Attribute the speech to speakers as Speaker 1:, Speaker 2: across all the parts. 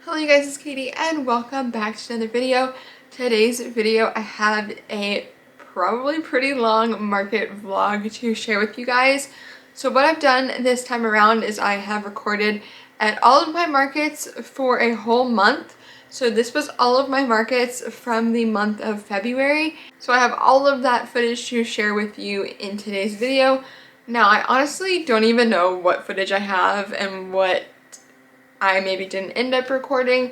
Speaker 1: Hello you guys, it's Katie and welcome back to another video. Today's video I have a probably pretty long market vlog to share with you guys. So what I've done this time around is I have recorded at all of my markets for a whole month. So this was all of my markets from the month of February. So I have all of that footage to share with you in today's video. Now I honestly don't even know what footage I have and what I maybe didn't end up recording.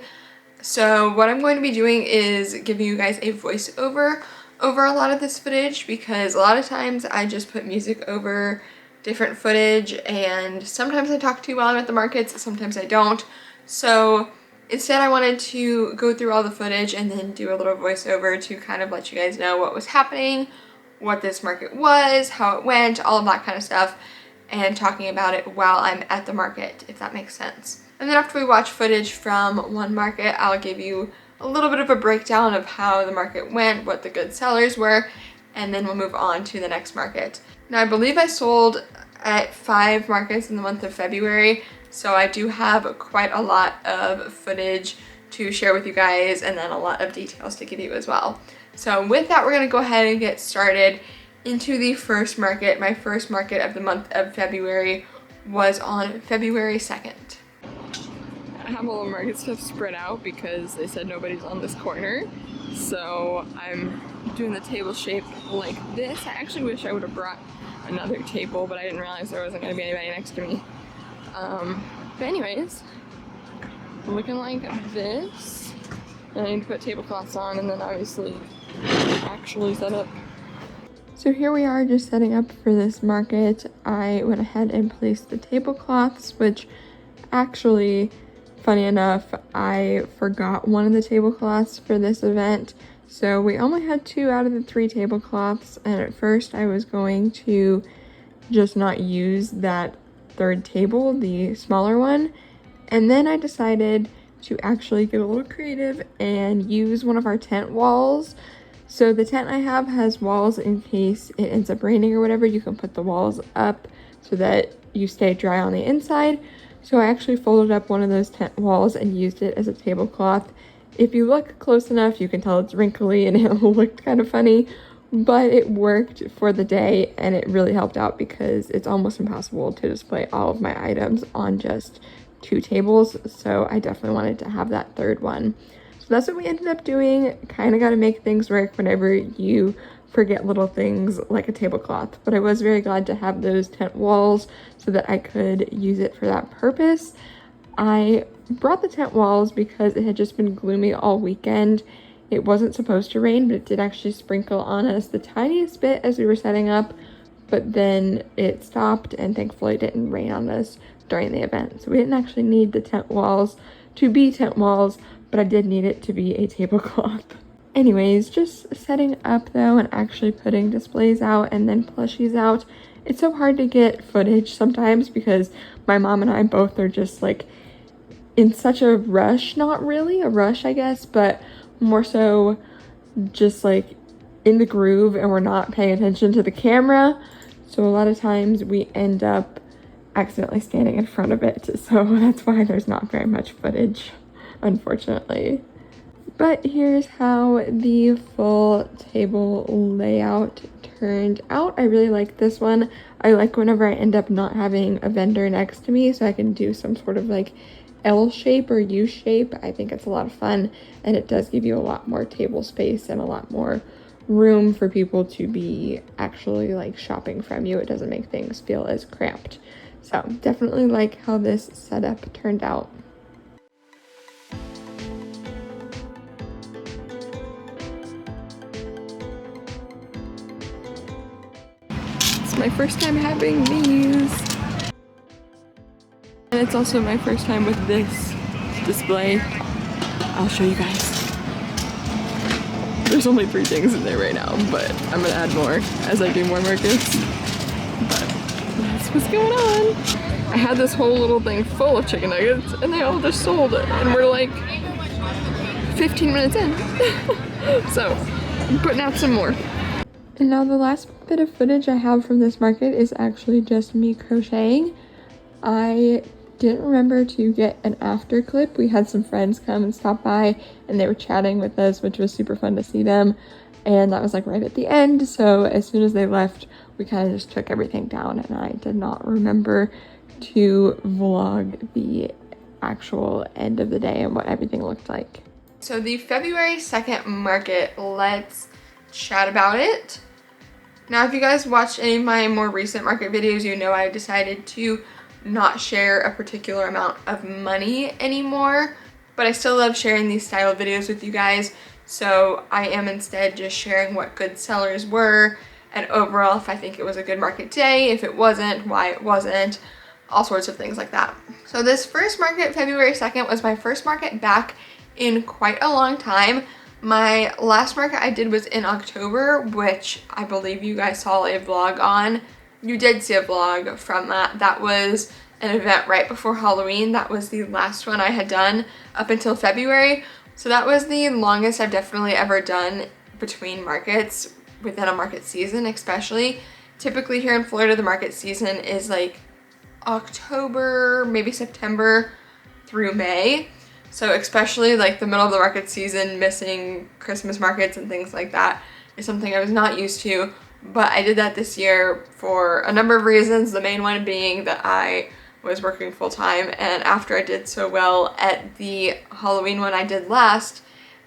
Speaker 1: So what I'm going to be doing is giving you guys a voiceover over a lot of this footage, because a lot of times I just put music over different footage and sometimes I talk to you while I'm at the markets, sometimes I don't. So instead I wanted to go through all the footage and then do a little voiceover to kind of let you guys know what was happening, what this market was, how it went, all of that kind of stuff, and talking about it while I'm at the market, if that makes sense. And then after we watch footage from one market, I'll give you a little bit of a breakdown of how the market went, what the good sellers were, and then we'll move on to the next market. Now I believe I sold at 5 markets in the month of February, so I do have quite a lot of footage to share with you guys and then a lot of details to give you as well. So with that, we're going to go ahead and get started into the first market. My first market of the month of February was on February 2nd. I have all the market stuff spread out because they said nobody's on this corner. So I'm doing the table shape like this. I actually wish I would have brought another table, but I didn't realize there wasn't going to be anybody next to me. But anyways, looking like this. And I need to put tablecloths on and then obviously actually set up. So here we are just setting up for this market. I went ahead and placed the tablecloths, which actually, funny enough, I forgot one of the tablecloths for this event. So we only had 2 out of the 3 tablecloths, and at first I was going to just not use that third table, the smaller one. And then I decided to actually get a little creative and use one of our tent walls. So the tent I have has walls in case it ends up raining or whatever. You can put the walls up so that you stay dry on the inside. So I actually folded up one of those tent walls and used it as a tablecloth. If you look close enough, you can tell it's wrinkly and it looked kind of funny, but it worked for the day and it really helped out because it's almost impossible to display all of my items on just 2 tables. So I definitely wanted to have that third one. So that's what we ended up doing. Kind of got to make things work whenever you forget little things like a tablecloth, but I was very glad to have those tent walls so that I could use it for that purpose. I brought the tent walls because it had just been gloomy all weekend. It wasn't supposed to rain, but it did actually sprinkle on us the tiniest bit as we were setting up, but then it stopped and thankfully it didn't rain on us during the event. So we didn't actually need the tent walls to be tent walls, but I did need it to be a tablecloth. Anyways, just setting up though and actually putting displays out and then plushies out. It's so hard to get footage sometimes because my mom and I both are just like in such a rush, not really a rush I guess, but more so just like in the groove and we're not paying attention to the camera. So a lot of times we end up accidentally standing in front of it. So that's why there's not very much footage, unfortunately. But here's how the full table layout turned out. I really like this one. I like whenever I end up not having a vendor next to me so I can do some sort of like L shape or U shape. I think it's a lot of fun and it does give you a lot more table space and a lot more room for people to be actually like shopping from you. It doesn't make things feel as cramped. So definitely like how this setup turned out. It's my first time having these. And it's also my first time with this display. I'll show you guys. There's only 3 things in there right now, but I'm gonna add more as I do more markets. But that's what's going on. I had this whole little thing full of chicken nuggets and they all just sold it. And we're like 15 minutes in. So I'm putting out some more. And now the last bit of footage I have from this market is actually just me crocheting. I didn't remember to get an after clip. We had some friends come and stop by and they were chatting with us, which was super fun to see them. And that was like right at the end. So as soon as they left, we kind of just took everything down, and I did not remember to vlog the actual end of the day and what everything looked like. So the February 2nd market, let's chat about it. Now, if you guys watched any of my more recent market videos, you know I decided to not share a particular amount of money anymore, but I still love sharing these style videos with you guys. So I am instead just sharing what good sellers were, and overall if I think it was a good market day, if it wasn't, why it wasn't, all sorts of things like that. So this first market, February 2nd, was my first market back in quite a long time. My last market I did was in October, which I believe you guys saw a vlog on. You did see a vlog from that. That was an event right before Halloween. That was the last one I had done up until February. So that was the longest I've definitely ever done between markets within a market season, especially. Typically here in Florida, the market season is like October, maybe September through May. So especially like the middle of the market season, missing Christmas markets and things like that is something I was not used to. But I did that this year for a number of reasons. The main one being that I was working full time, and after I did so well at the Halloween one I did last,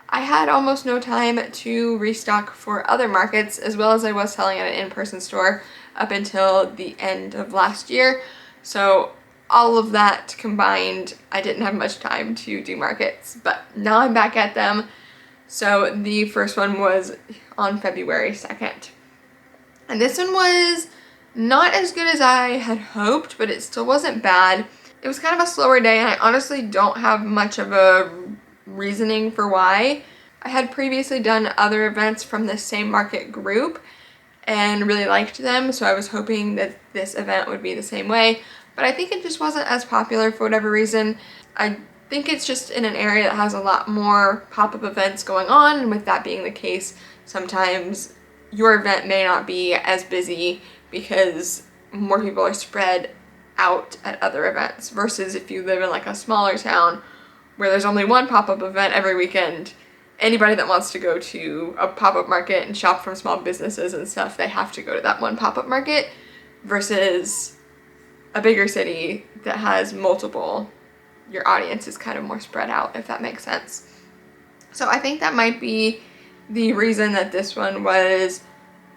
Speaker 1: I had almost no time to restock for other markets, as well as I was selling at an in-person store up until the end of last year. So all of that combined, I didn't have much time to do markets, but now I'm back at them. So the first one was on February 2nd. And this one was not as good as I had hoped, but it still wasn't bad. It was kind of a slower day, and I honestly don't have much of a reasoning for why. I had previously done other events from the same market group and really liked them, so I was hoping that this event would be the same way, but I think it just wasn't as popular for whatever reason. I think it's just in an area that has a lot more pop-up events going on, and with that being the case, sometimes your event may not be as busy because more people are spread out at other events, versus if you live in like a smaller town where there's only one pop-up event every weekend. Anybody that wants to go to a pop-up market and shop from small businesses and stuff, they have to go to that one pop-up market, versus a bigger city that has multiple. Your audience is kind of more spread out, if that makes sense. So I think that might be the reason that this one was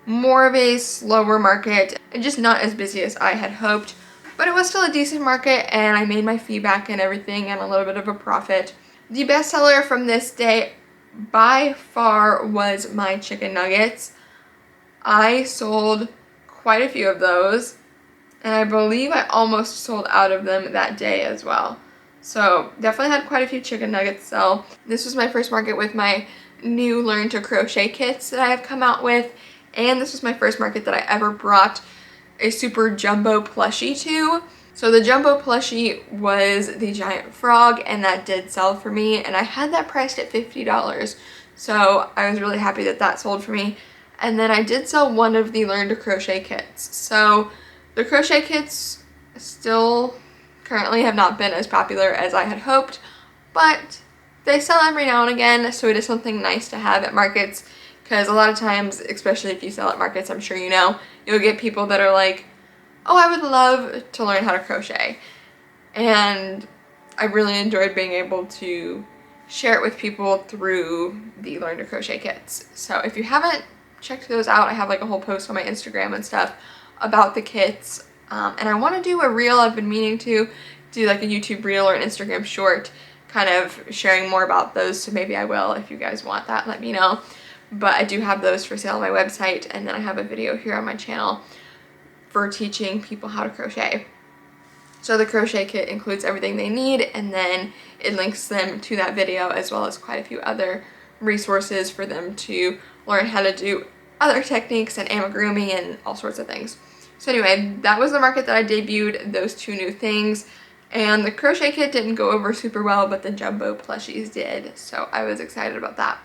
Speaker 1: more of a slower market and just not as busy as I had hoped, but it was still a decent market, and I made my fee back and everything and a little bit of a profit. The best seller from this day by far was my chicken nuggets. I sold quite a few of those, and I believe I almost sold out of them that day as well. So definitely had quite a few chicken nuggets sell. This was my first market with my new Learn to Crochet kits that I have come out with, and this was my first market that I ever brought a super jumbo plushie to. So the jumbo plushie was the giant frog, and that did sell for me, and I had that priced at $50. So I was really happy that that sold for me. And then I did sell one of the Learn to Crochet kits. So the crochet kits still currently have not been as popular as I had hoped, but they sell every now and again, so it is something nice to have at markets, because a lot of times, especially if you sell at markets, I'm sure you know, you'll get people that are like, oh, I would love to learn how to crochet. And I really enjoyed being able to share it with people through the Learn to Crochet kits. So if you haven't checked those out, I have like a whole post on my Instagram and stuff about the kits. And I want to do a reel. I've been meaning to do like a YouTube reel or an Instagram short kind of sharing more about those, so maybe I will. If you guys want that, let me know. But I do have those for sale on my website, and then I have a video here on my channel for teaching people how to crochet. So the crochet kit includes everything they need, and then it links them to that video, as well as quite a few other resources for them to learn how to do other techniques and amigurumi and all sorts of things. So anyway, that was the market that I debuted those two new things, and the crochet kit didn't go over super well, but the jumbo plushies did, so I was excited about that.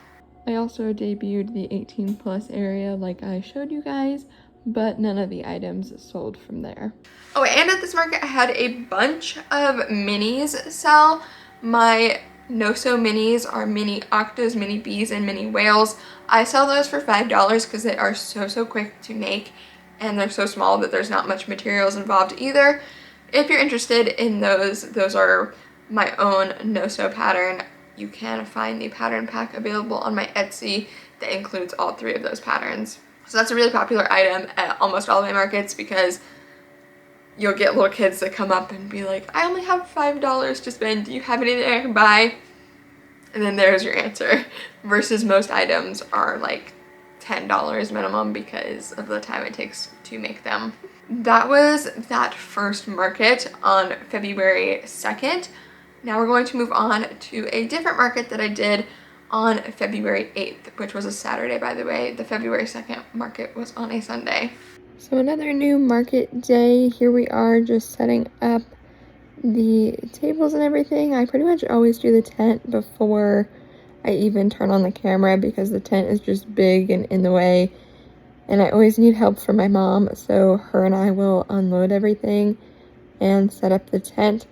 Speaker 1: I also debuted the 18+ area like I showed you guys, but none of the items sold from there. Oh, and at this market I had a bunch of minis sell. My no-sew minis are mini octos, mini bees, and mini whales. I sell those for $5 because they are so quick to make, and they're so small that there's not much materials involved either. If you're interested in those are my own no-sew pattern. You can find the pattern pack available on my Etsy that includes all 3 of those patterns. So that's a really popular item at almost all of my markets because you'll get little kids that come up and be like, I only have $5 to spend. Do you have anything I can buy? And then there's your answer. Versus most items are like $10 minimum because of the time it takes to make them. That was that first market on February 2nd. Now we're going to move on to a different market that I did on February 8th, which was a Saturday, by the way. The February 2nd market was on a Sunday. So another new market day. Here we are just setting up the tables and everything. I pretty much always do the tent before I even turn on the camera because the tent is just big and in the way. And I always need help from my mom, so her and I will unload everything and set up the tent.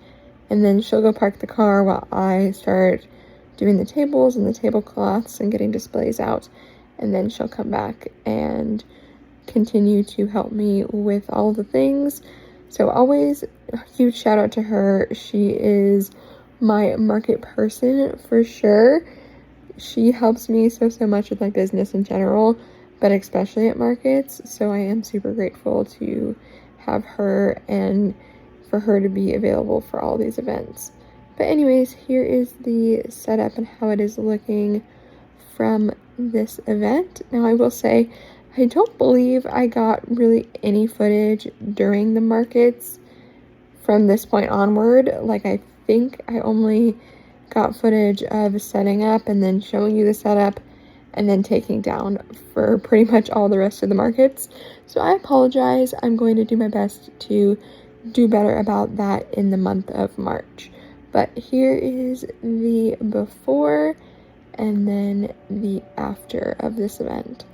Speaker 1: And then she'll go park the car while I start doing the tables and the tablecloths and getting displays out. And then she'll come back and continue to help me with all the things. So always a huge shout out to her. She is my market person for sure. She helps me so much with my business in general, but especially at markets. So I am super grateful to have her and for her to be available for all these events. But anyways, here is the setup and how it is looking from this event. Now I will say, I don't believe I got really any footage during the markets from this point onward. Like, I think I only got footage of setting up and then showing you the setup and then taking down for pretty much all the rest of the markets. So I apologize. I'm going to do my best to do better about that in the month of March. But here is the before and then the after of this event.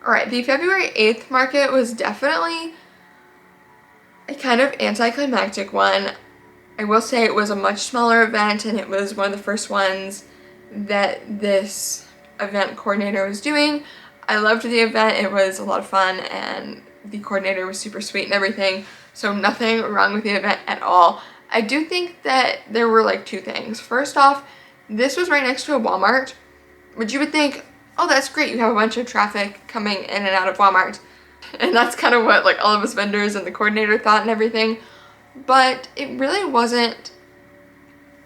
Speaker 1: Alright, the February 8th market was definitely a kind of anticlimactic one. I will say it was a much smaller event and it was one of the first ones that this event coordinator was doing. I loved the event. It was a lot of fun and the coordinator was super sweet and everything. So nothing wrong with the event at all. I do think that there were like 2 things. First off, this was right next to a Walmart, which you would think, oh, that's great. You have a bunch of traffic coming in and out of Walmart. And that's kind of what like all of us vendors and the coordinator thought and everything. But it really wasn't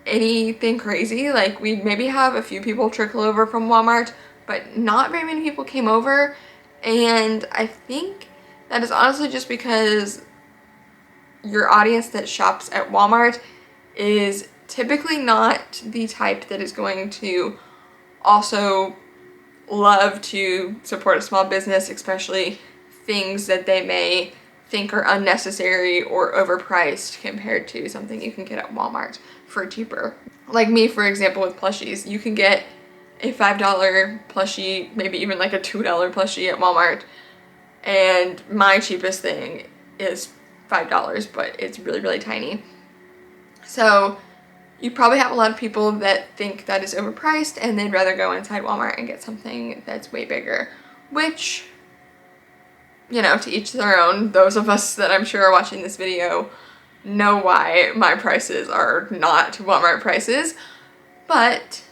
Speaker 1: anything crazy. Like, we'd maybe have a few people trickle over from Walmart, but not very many people came over. And I think that is honestly just because your audience that shops at Walmart is typically not the type that is going to also love to support a small business, especially things that they may think are unnecessary or overpriced compared to something you can get at Walmart for cheaper. Like me, for example, with plushies, you can get a $5 plushie, maybe even like a $2 plushie at Walmart, and my cheapest thing is $5, but it's really tiny. So you probably have a lot of people that think that is overpriced and they'd rather go inside Walmart and get something that's way bigger, which, you know, to each their own. Those of us that I'm sure are watching this video know why my prices are not Walmart prices, but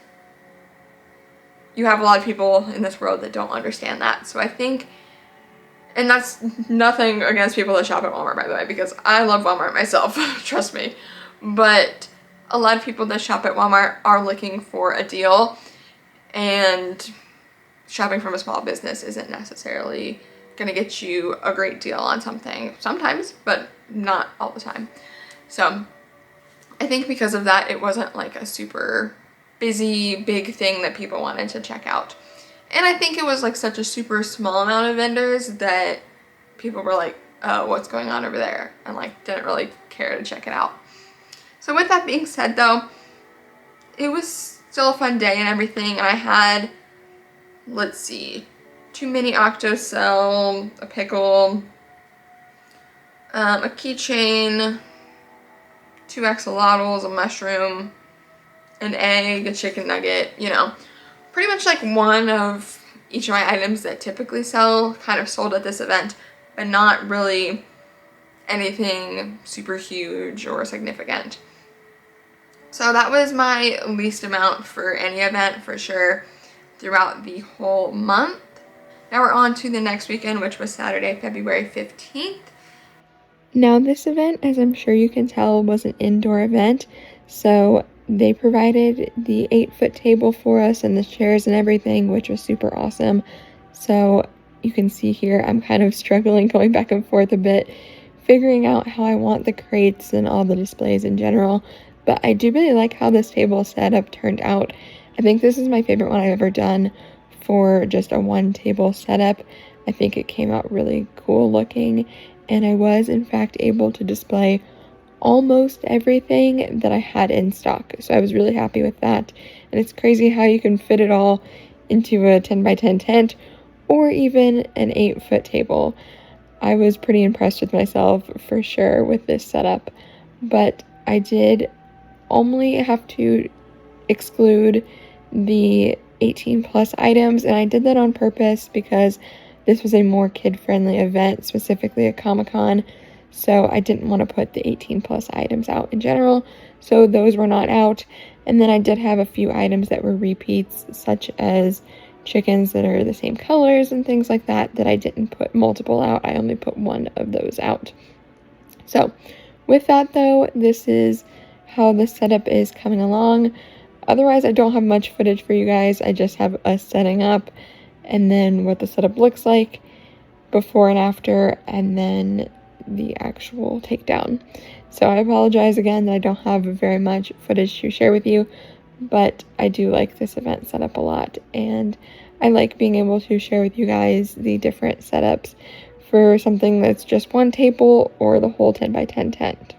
Speaker 1: you have a lot of people in this world that don't understand that. So I think, and that's nothing against people that shop at Walmart, by the way, because I love Walmart myself, trust me. But a lot of people that shop at Walmart are looking for a deal, and shopping from a small business isn't necessarily gonna get you a great deal on something sometimes, but not all the time. So I think because of that, it wasn't like a super busy, big thing that people wanted to check out. And I think it was like such a super small amount of vendors that people were like, oh, what's going on over there? And like didn't really care to check it out. So with that being said though, it was still a fun day and everything. And I had, let's see, 2 mini octocell, a pickle, a keychain, 2 axolotls, a mushroom, an egg, a chicken nugget, you know, pretty much like one of each of my items that typically sell kind of sold at this event, but not really anything super huge or significant. So that was my least amount for any event for sure throughout the whole month. Now we're on to the next weekend, which was Saturday, February 15th. Now this event, as I'm sure you can tell, was an indoor event, so they provided the 8-foot table for us and the chairs and everything, which was super awesome. So you can see here I'm kind of struggling going back and forth a bit, figuring out how I want the crates and all the displays in general, but I do really like how this table setup turned out. I think this is my favorite one I've ever done for just a one table setup. I think it came out really cool looking, and I was in fact able to display almost everything that I had in stock. So I was really happy with that. And it's crazy how you can fit it all into a 10 by 10 tent or even an 8-foot table. I was pretty impressed with myself for sure with this setup, but I did only have to exclude the 18 plus items, and I did that on purpose because this was a more kid-friendly event, specifically a Comic-Con, so I didn't want to put the 18 plus items out in general, so those were not out. And then I did have a few items that were repeats, such as chickens that are the same colors and things like that, that I didn't put multiple out. I only put one of those out. So with that though, this is how the setup is coming along. Otherwise, I don't have much footage for you guys. I just have us setting up and then what the setup looks like before and after, and then the actual takedown. So I apologize again that I don't have very much footage to share with you, but I do like this event setup a lot, and I like being able to share with you guys the different setups for something that's just one table or the whole 10 by 10 tent.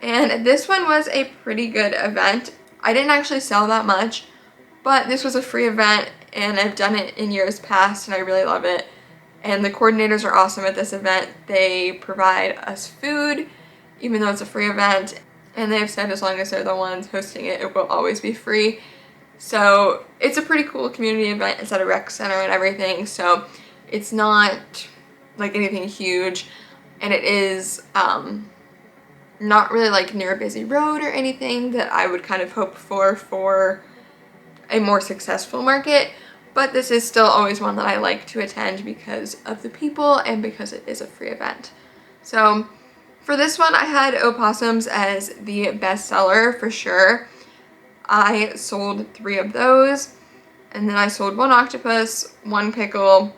Speaker 1: And this one was a pretty good event. I didn't actually sell that much, but this was a free event and I've done it in years past and I really love it. And the coordinators are awesome at this event. They provide us food, even though it's a free event. And they've said as long as they're the ones hosting it, it will always be free. So it's a pretty cool community event. It's at a rec center and everything. So it's not like anything huge. And it is not really like near a busy road or anything that I would kind of hope for a more successful market. But this is still always one that I like to attend because of the people and because it is a free event. So for this one, I had opossums as the best seller for sure. I sold 3 of those, and then I sold 1 octopus, 1 pickle,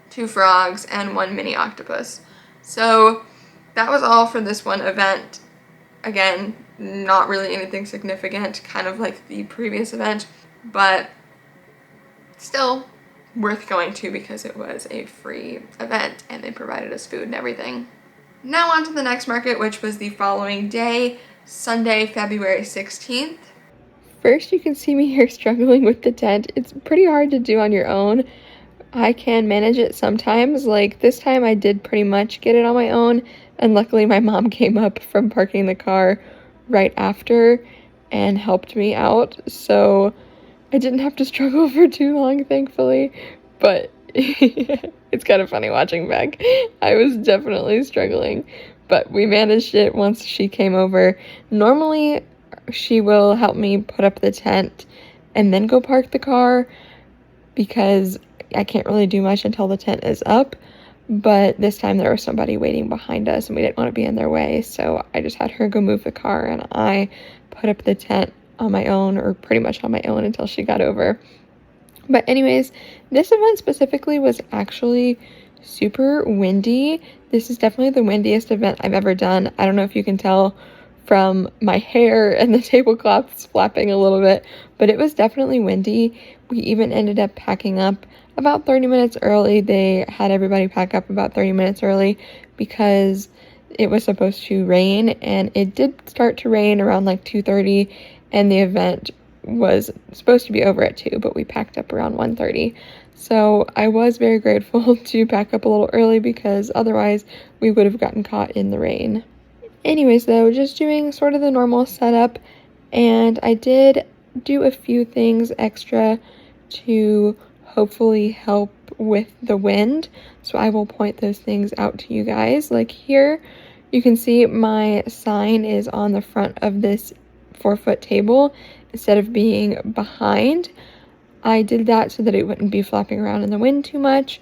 Speaker 1: 2 frogs, and 1 mini octopus. So that was all for this one event. Again, not really anything significant, kind of like the previous event, but still worth going to because it was a free event and they provided us food and everything. Now on to the next market, which was the following day, Sunday, February 16th. First, you can see me here struggling with the tent. It's pretty hard to do on your own. I can manage it sometimes. Like this time I did pretty much get it on my own, and luckily my mom came up from parking the car right after and helped me out. So I didn't have to struggle for too long, thankfully, but it's kind of funny watching back. I was definitely struggling, but we managed it once she came over. Normally, she will help me put up the tent and then go park the car because I can't really do much until the tent is up, but this time there was somebody waiting behind us and we didn't want to be in their way, so I just had her go move the car and I put up the tent on my own, or pretty much on my own, until she got over. But anyways, this event specifically was actually super windy. This is definitely the windiest event I've ever done. I don't know if you can tell from my hair and the tablecloths flapping a little bit, but it was definitely windy. We even ended up packing up about 30 minutes early. They had everybody pack up about 30 minutes early because it was supposed to rain, and it did start to rain around like 2:30, and the event was supposed to be over at 2, but we packed up around 1:30. So I was very grateful to pack up a little early because otherwise we would have gotten caught in the rain. Anyways though, just doing sort of the normal setup, and I did do a few things extra to hopefully help with the wind. So I will point those things out to you guys. Like here, you can see my sign is on the front of this 4-foot table instead of being behind. I did that so that it wouldn't be flapping around in the wind too much.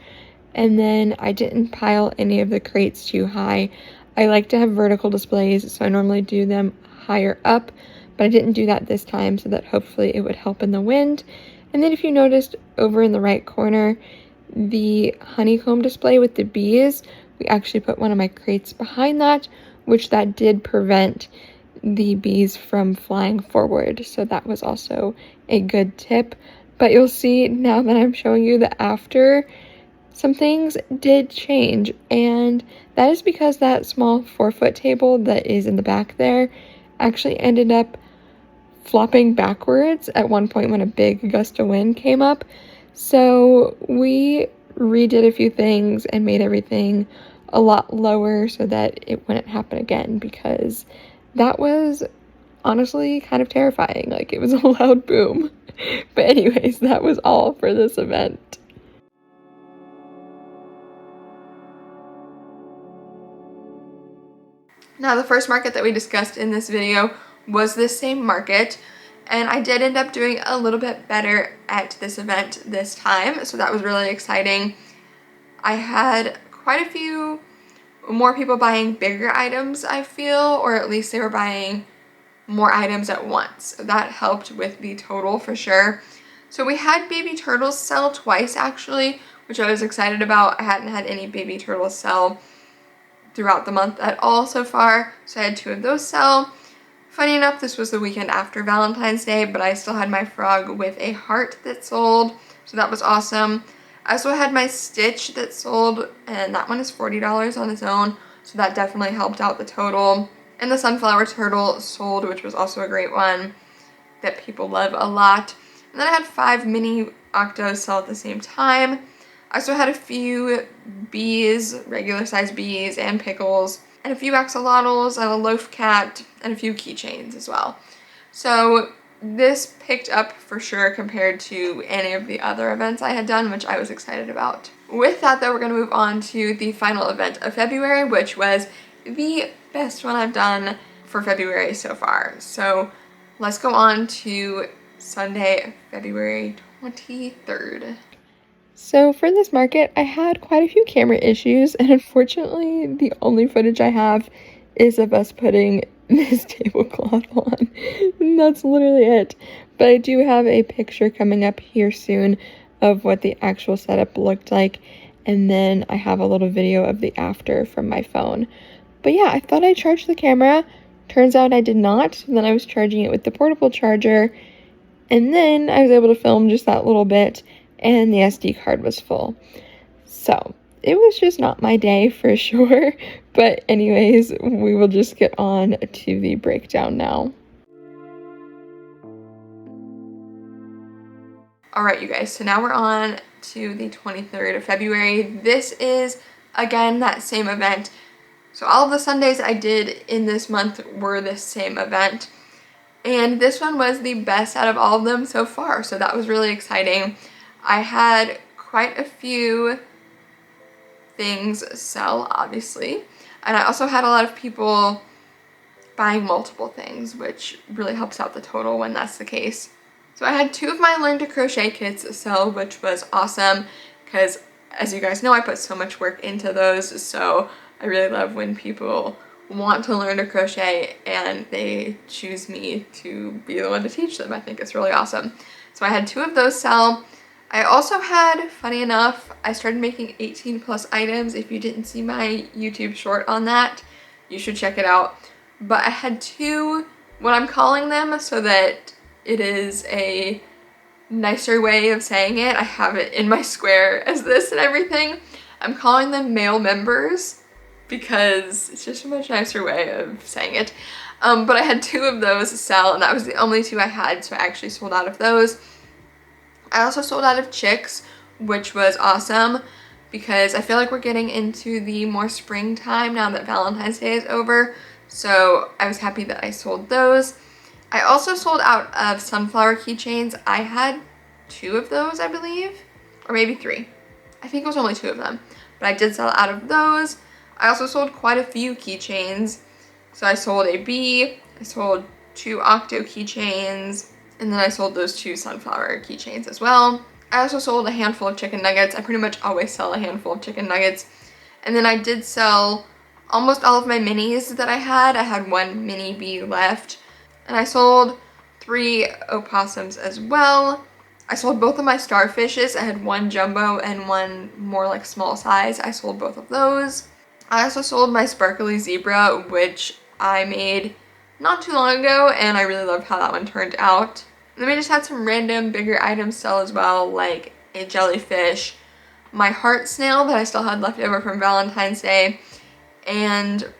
Speaker 1: And then I didn't pile any of the crates too high. I like to have vertical displays, so I normally do them higher up, but I didn't do that this time so that hopefully it would help in the wind. And then if you noticed over in the right corner, the honeycomb display with the bees, we actually put one of my crates behind that, which that did prevent the bees from flying forward. So that was also a good tip. But you'll see now that I'm showing you the after, some things did change, and that is because that small 4-foot table that is in the back there actually ended up flopping backwards at one point when a big gust of wind came up. So we redid a few things and made everything a lot lower so that it wouldn't happen again, because that was honestly kind of terrifying. Like, it was a loud boom. But anyways, that was all for this event. Now, the first market that we discussed in this video was this same market, and I did end up doing a little bit better at this event this time, so that was really exciting. I had quite a few more people buying bigger items, I feel, or at least they were buying more items at once. That helped with the total for sure. So we had baby turtles sell twice actually, which I was excited about. I hadn't had any baby turtles sell throughout the month at all so far, so I had 2 of those sell. Funny enough, this was the weekend after Valentine's Day, but I still had my frog with a heart that sold, so that was awesome. I also had my stitch that sold, and that one is $40 on its own, so that definitely helped out the total. And the sunflower turtle sold, which was also a great one that people love a lot. And then I had 5 mini octos sell at the same time. I also had a few bees, regular size bees, and pickles, and a few axolotls, and a loaf cat, and a few keychains as well. So this picked up for sure compared to any of the other events I had done, which I was excited about. With that though, we're going to move on to the final event of February, which was the best one I've done for February so far. So let's go on to Sunday, February 23rd. So for this market, I had quite a few camera issues, and unfortunately, the only footage I have is of us putting this tablecloth on. And that's literally it. But I do have a picture coming up here soon of what the actual setup looked like, and then I have a little video of the after from my phone. But yeah, I thought I charged the camera. Turns out I did not. And then I was charging it with the portable charger, and then I was able to film just that little bit, and the SD card was full. So it was just not my day for sure. But anyways, we will just get on to the breakdown now. Alright, you guys, so now we're on to the 23rd of February. This is, again, that same event. So all of the Sundays I did in this month were this same event. And this one was the best out of all of them so far, so that was really exciting. I had quite a few things sell, obviously, and I also had a lot of people buying multiple things, which really helps out the total when that's the case. So I had 2 of my Learn to Crochet kits sell, which was awesome, because as you guys know, I put so much work into those, so I really love when people want to learn to crochet and they choose me to be the one to teach them. I think it's really awesome. So I had 2 of those sell. I also had, funny enough, I started making 18 plus items. If you didn't see my YouTube short on that, you should check it out. But I had 2, what I'm calling them so that it is a nicer way of saying it. I have it in my square as this and everything. I'm calling them male members because it's just a much nicer way of saying it. But I had 2 of those sell, and that was the only 2 I had, so I actually sold out of those. I also sold out of chicks, which was awesome because I feel like we're getting into the more springtime now that Valentine's Day is over, so I was happy that I sold those. I also sold out of sunflower keychains. I had 2 of those, I believe, or maybe 3. I think it was only 2 of them, but I did sell out of those. I also sold quite a few keychains. So I sold a bee, I sold 2 octo keychains, and then I sold those 2 sunflower keychains as well. I also sold a handful of chicken nuggets. I pretty much always sell a handful of chicken nuggets. And then I did sell almost all of my minis that I had. I had 1 mini bee left. And I sold 3 opossums as well. I sold both of my starfishes. I had 1 jumbo and 1 more like small size. I sold both of those. I also sold my sparkly zebra, which I made not too long ago, and I really loved how that one turned out. And then we just had some random bigger items sell as well, like a jellyfish, my heart snail that I still had left over from Valentine's Day, and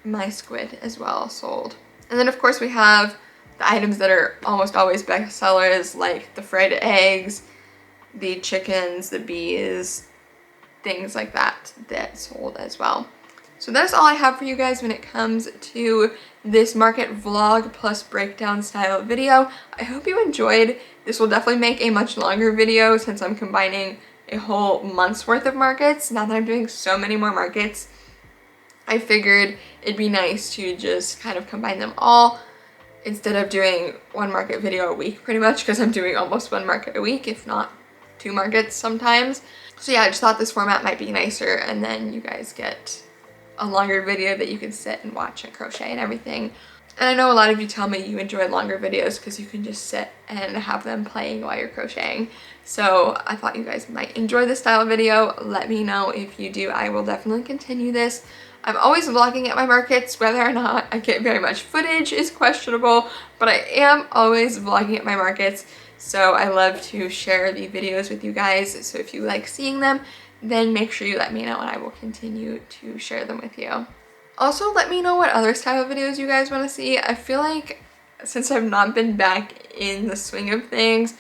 Speaker 1: my squid as well sold. And then of course we have the items that are almost always best sellers, like the fried eggs, the chickens, the bees, things like that that sold as well. So that's all I have for you guys when it comes to this market vlog plus breakdown style video. I hope you enjoyed. This will definitely make a much longer video since I'm combining a whole month's worth of markets. Now that I'm doing so many more markets, I figured it'd be nice to just kind of combine them all instead of doing 1 market video a week pretty much, because I'm doing almost 1 market a week, if not 2 markets sometimes. So yeah, I just thought this format might be nicer, and then you guys get a longer video that you can sit and watch and crochet and everything. And I know a lot of you tell me you enjoy longer videos because you can just sit and have them playing while you're crocheting. So I thought you guys might enjoy this style of video. Let me know if you do. I will definitely continue this. I'm always vlogging at my markets. Whether or not I get very much footage is questionable, but I am always vlogging at my markets. So I love to share the videos with you guys. So if you like seeing them, then make sure you let me know and I will continue to share them with you. Also, let me know what other style of videos you guys want to see. I feel like since I've not been back in the swing of things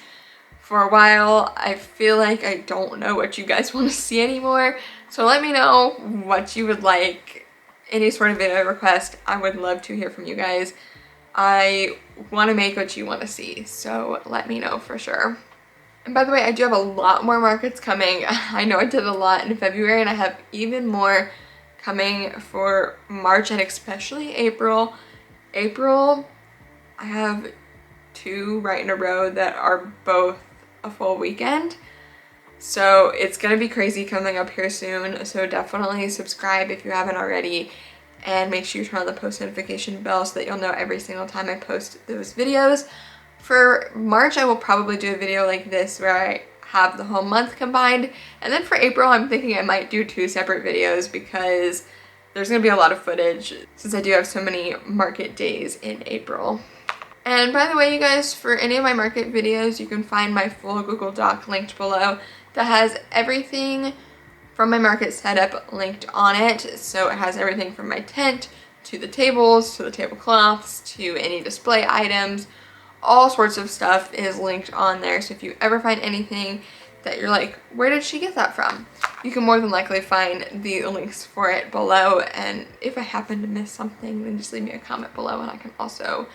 Speaker 1: for a while, I feel like I don't know what you guys want to see anymore. So let me know what you would like, any sort of video request. I would love to hear from you guys. I want to make what you want to see, so let me know for sure. And by the way, I do have a lot more markets coming. I know I did a lot in February and I have even more coming for March and especially April. April, I have 2 right in a row that are both a full weekend. So it's gonna be crazy coming up here soon. So definitely subscribe if you haven't already, and make sure you turn on the post notification bell so that you'll know every single time I post those videos. For March, I will probably do a video like this where I have the whole month combined. And then for April, I'm thinking I might do 2 separate videos because there's gonna be a lot of footage since I do have so many market days in April. And by the way, you guys, for any of my market videos, you can find my full Google Doc linked below that has everything from my market setup linked on it. So it has everything from my tent to the tables, to the tablecloths, to any display items. All sorts of stuff is linked on there. So if you ever find anything that you're like, where did she get that from? You can more than likely find the links for it below. And if I happen to miss something, then just leave me a comment below and I can also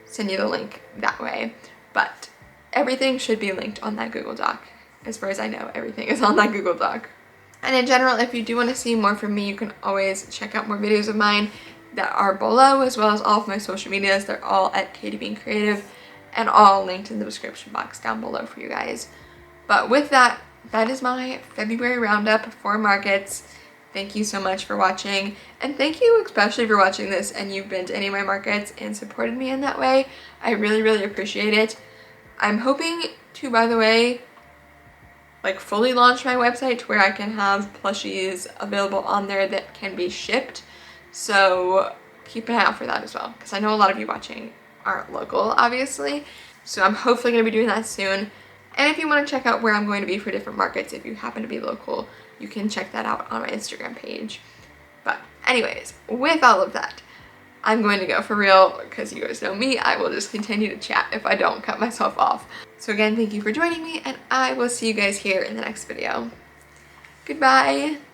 Speaker 1: send you the link that way. But everything should be linked on that Google Doc. As far as I know, everything is on that Google Doc. And in general, if you do want to see more from me, you can always check out more videos of mine that are below, as well as all of my social medias. They're all at Katie Being Creative, and all linked in the description box down below for you guys. But with that, that is my February roundup for markets. Thank you so much for watching, and thank you especially for watching this and you've been to any of my markets and supported me in that way. I really, really appreciate it. I'm hoping to, by the way, like fully launch my website to where I can have plushies available on there that can be shipped. So keep an eye out for that as well, because I know a lot of you watching aren't local, obviously. So I'm hopefully going to be doing that soon. And if you want to check out where I'm going to be for different markets, if you happen to be local, you can check that out on my Instagram page. But anyways, with all of that, I'm going to go for real, because you guys know me, I will just continue to chat if I don't cut myself off. So again, thank you for joining me, and I will see you guys here in the next video. Goodbye!